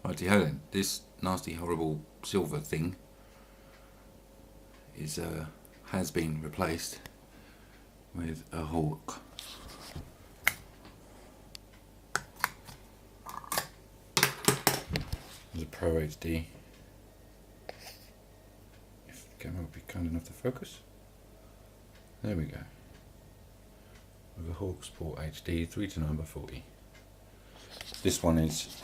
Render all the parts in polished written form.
Righty-ho then, this nasty horrible silver thing is has been replaced with a hawk. There's a Pro HD. If the camera would be kind enough to focus. There we go. With a Hawk Sport HD 3:9x40. This one is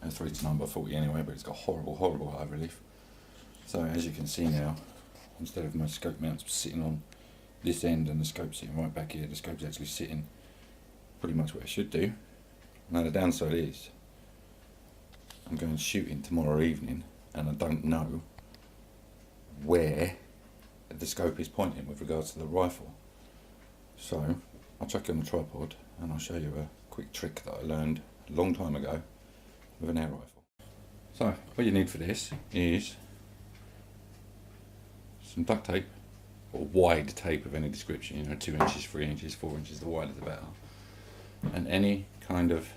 a 3:9x40 anyway, but it's got horrible high relief. So as you can see now, instead of my scope mounts sitting on this end and the scope sitting right back here, the scope's actually sitting pretty much where it should do. Now the downside is, I'm going shooting tomorrow evening and I don't know where the scope is pointing with regards to the rifle. So I'll chuck it on the tripod and I'll show you a quick trick that I learned a long time ago with an air rifle. So what you need for this is some duct tape, or wide tape of any description, you know, 2 inches, 3 inches, 4 inches, the wider the better, and any kind of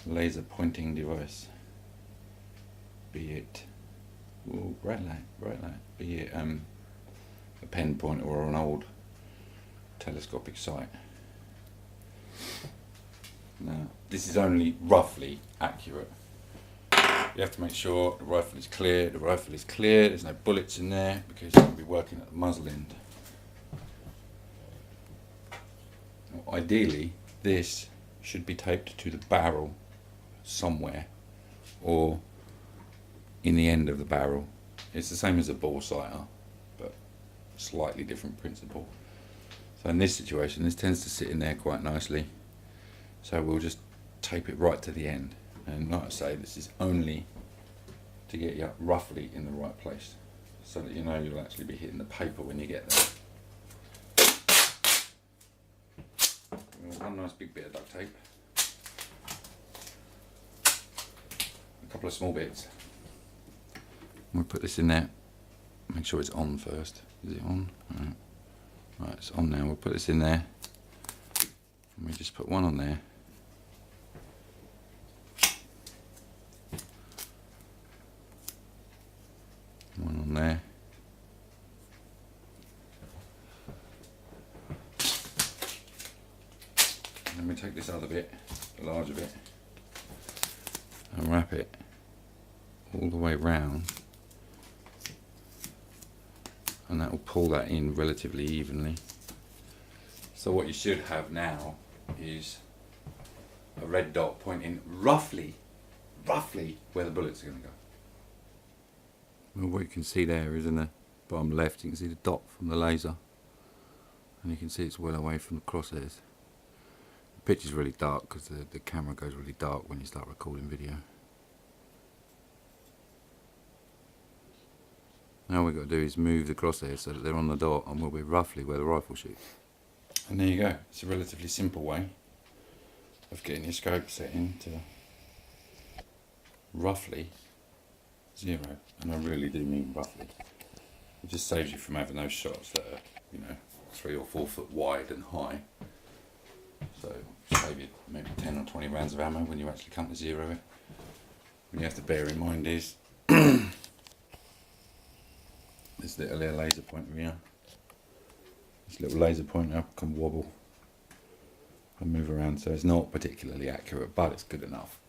laser pointing device, be it bright light, be it a pen pointer or an old telescopic sight. Now this is only roughly accurate. You have to make sure the rifle is clear, there's no bullets in there because you're going to be working at the muzzle end. Now, ideally this should be taped to the barrel somewhere, or in the end of the barrel. It's the same as a ball sighter, but slightly different principle. So in this situation, this tends to sit in there quite nicely, so we'll just tape it right to the end. And like I say, this is only to get you roughly in the right place, so that you know you'll actually be hitting the paper when you get there. One nice big bit of duct tape, a couple of small bits. We'll put this in there, make sure it's on first. Is it on? Right, it's on now. We'll put this in there, and we just put one on there. One on there. And then we take this other bit, the larger bit, and wrap it all the way round, and that will pull that in relatively evenly. So what you should have now is a red dot pointing roughly where the bullets are going to go. Well, what you can see there is in the bottom left, you can see the dot from the laser, and you can see it's well away from the crosshairs. The picture's really dark because the camera goes really dark when you start recording video. Now all we've got to do is move the crosshairs so that they're on the dot and we'll be roughly where the rifle shoots. And there you go. It's a relatively simple way of getting your scope setting to roughly 0, and I really do mean roughly. It just saves you from having those shots that are, you know, 3 or 4 foot wide and high. So save you maybe 10 or 20 rounds of ammo when you actually come to 0 it. What you have to bear in mind is this little laser pointer here. This little laser pointer can wobble and move around, so it's not particularly accurate, but it's good enough.